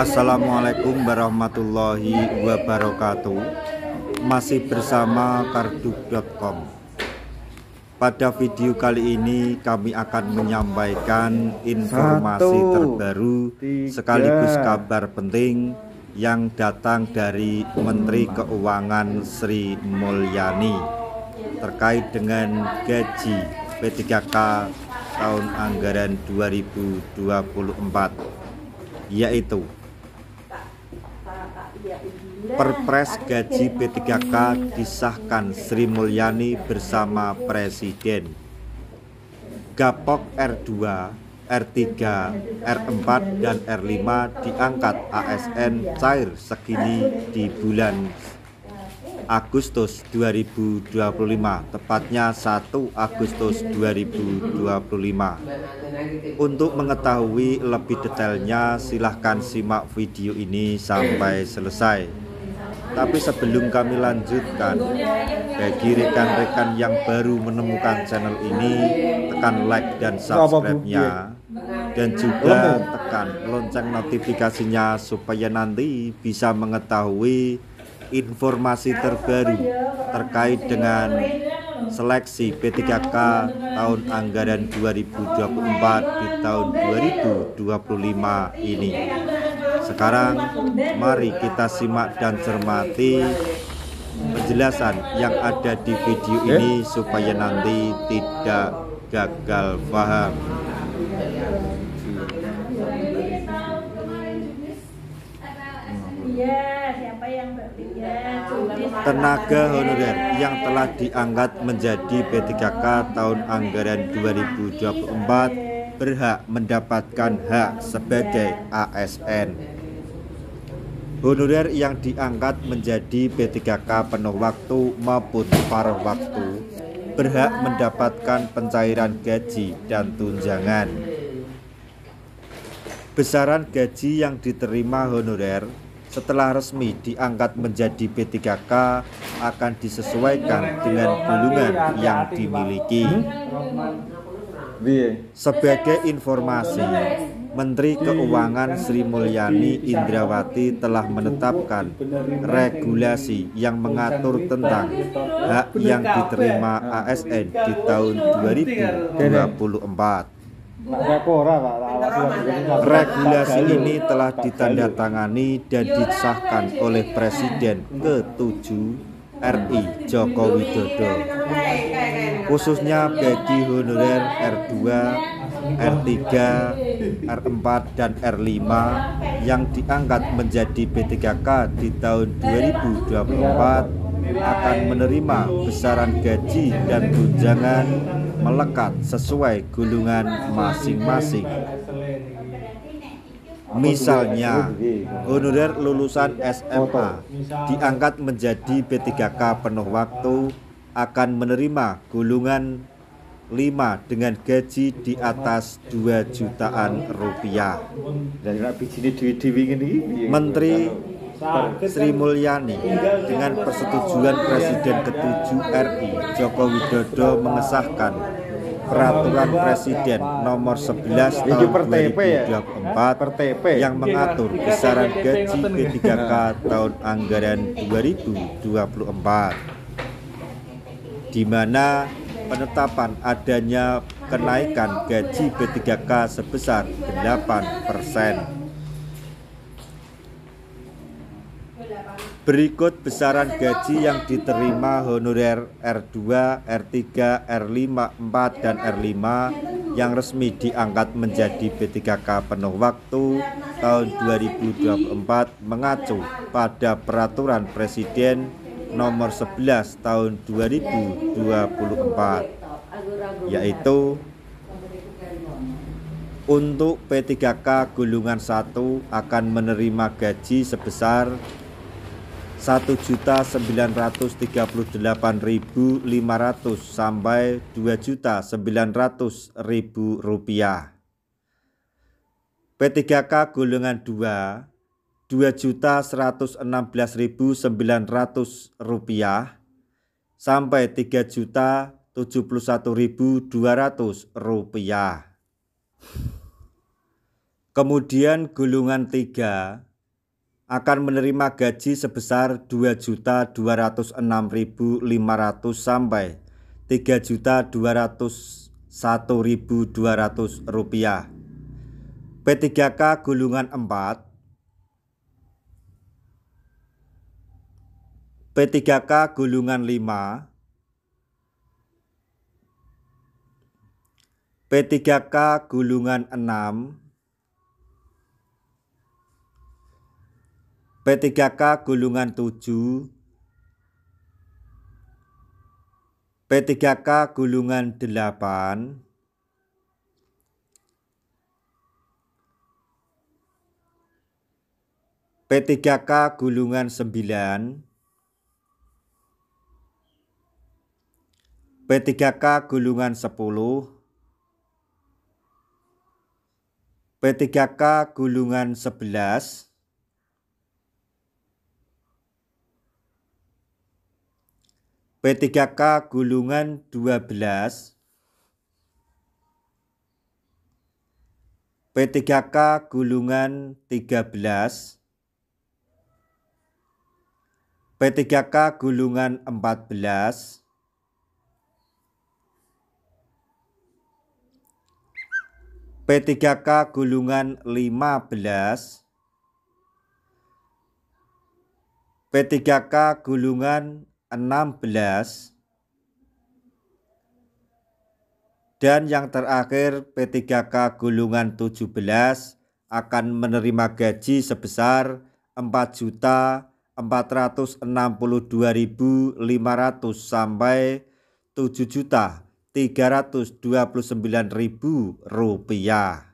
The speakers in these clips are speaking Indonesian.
Assalamualaikum warahmatullahi wabarakatuh. Masih bersama karduk.com. Pada video kali ini kami akan menyampaikan informasi terbaru sekaligus kabar penting yang datang dari Menteri Keuangan Sri Mulyani terkait dengan gaji P3K tahun anggaran 2024, yaitu Perpres gaji P3K disahkan Sri Mulyani bersama Presiden. Gapok R2, R3, R4, dan R5 diangkat ASN cair segini di bulan Agustus 2025, tepatnya 1 Agustus 2025. Untuk mengetahui lebih detailnya, silahkan simak video ini sampai selesai. Tapi sebelum kami lanjutkan, bagi rekan-rekan yang baru menemukan channel ini, tekan like dan subscribe-nya, dan juga tekan lonceng notifikasinya supaya nanti bisa mengetahui informasi terbaru terkait dengan seleksi P3K tahun anggaran 2024 di tahun 2025 ini. Sekarang mari kita simak dan cermati penjelasan yang ada di video ini supaya nanti tidak gagal paham. Tenaga honorer yang telah diangkat menjadi P3K tahun anggaran 2024 berhak mendapatkan hak sebagai ASN. Honorer yang diangkat menjadi P3K penuh waktu maupun paruh waktu berhak mendapatkan pencairan gaji dan tunjangan. Besaran gaji yang diterima honorer setelah resmi diangkat menjadi P3K akan disesuaikan dengan golongan yang dimiliki. Sebagai informasi, Menteri Keuangan Sri Mulyani Indrawati telah menetapkan regulasi yang mengatur tentang hak yang diterima ASN di tahun 2024. Regulasi ini telah ditandatangani dan disahkan oleh Presiden ke-7 RI Joko Widodo, khususnya bagi honorer R2, R3, R4, dan R5 yang diangkat menjadi P3K di tahun 2024 akan menerima besaran gaji dan tunjangan melekat sesuai golongan masing-masing. Misalnya, honorer lulusan SMA diangkat menjadi P3K penuh waktu akan menerima golongan 5 dengan gaji di atas 2 jutaan rupiah. Menteri Sri Mulyani dengan persetujuan Presiden ke-7 RI Joko Widodo mengesahkan Peraturan Presiden nomor 11 tahun 2024 yang mengatur besaran gaji P3K tahun anggaran 2024, di mana penetapan adanya kenaikan gaji P3K sebesar 8%. Berikut besaran gaji yang diterima honorer R2, R3, R5, 4, dan R5 yang resmi diangkat menjadi P3K penuh waktu tahun 2024 mengacu pada Peraturan Presiden nomor 11 tahun 2024, yaitu untuk P3K golongan 1 akan menerima gaji sebesar Rp1.938.500 sampai Rp2.900.000. P3K golongan 2 Rp2.116.900 sampai Rp3.071.200. Kemudian golongan 3 akan menerima gaji sebesar Rp2.206.500 sampai Rp3.201.200. P3K gulungan 4, P3K gulungan 5, P3K gulungan 6, P3K gulungan 7, P3K gulungan 8, P3K gulungan 9, P3K gulungan 10, P3K gulungan 11, P3K gulungan 12, P3K gulungan 13, P3K gulungan 14, P3K gulungan 15, P3K gulungan 16, dan yang terakhir P3K gulungan 17 akan menerima gaji sebesar Rp4.462.500 sampai Rp7.329.000.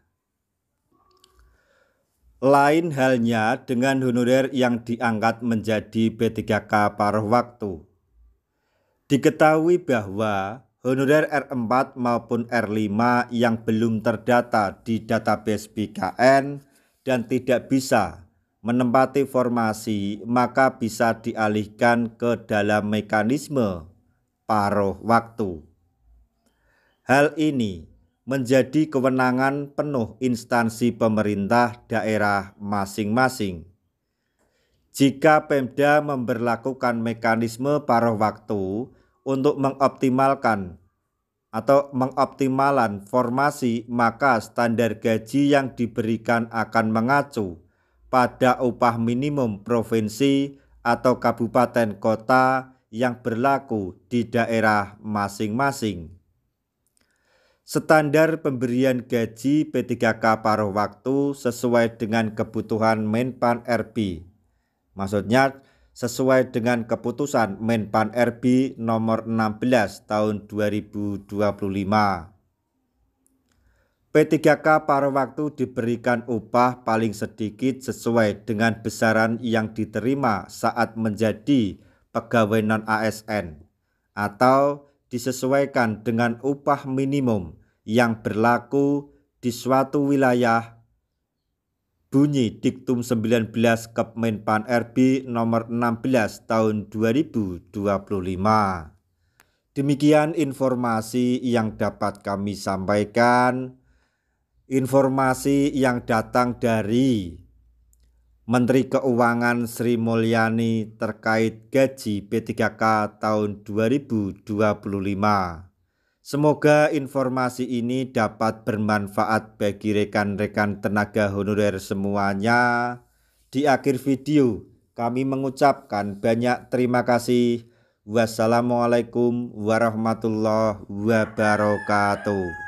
Lain halnya dengan honorer yang diangkat menjadi P3K paruh waktu. Diketahui bahwa honorer R4 maupun R5 yang belum terdata di database BKN dan tidak bisa menempati formasi maka bisa dialihkan ke dalam mekanisme paruh waktu. Hal ini menjadi kewenangan penuh instansi pemerintah daerah masing-masing. Jika Pemda memberlakukan mekanisme paruh waktu untuk mengoptimalkan atau mengoptimalan formasi, maka standar gaji yang diberikan akan mengacu pada upah minimum provinsi atau kabupaten kota yang berlaku di daerah masing-masing. Standar pemberian gaji P3K paruh waktu sesuai dengan kebutuhan Menpan RB. Maksudnya sesuai dengan keputusan Menpan RB nomor 16 tahun 2025. P3K paruh waktu diberikan upah paling sedikit sesuai dengan besaran yang diterima saat menjadi pegawai non-ASN atau disesuaikan dengan upah minimum yang berlaku di suatu wilayah bunyi Diktum 19 Kepmenpan RB nomor 16 tahun 2025. Demikian informasi yang dapat kami sampaikan. Informasi yang datang dari Menteri Keuangan Sri Mulyani terkait gaji P3K tahun 2025. Semoga informasi ini dapat bermanfaat bagi rekan-rekan tenaga honorer semuanya. Di akhir video kami mengucapkan banyak terima kasih. Wassalamualaikum warahmatullahi wabarakatuh.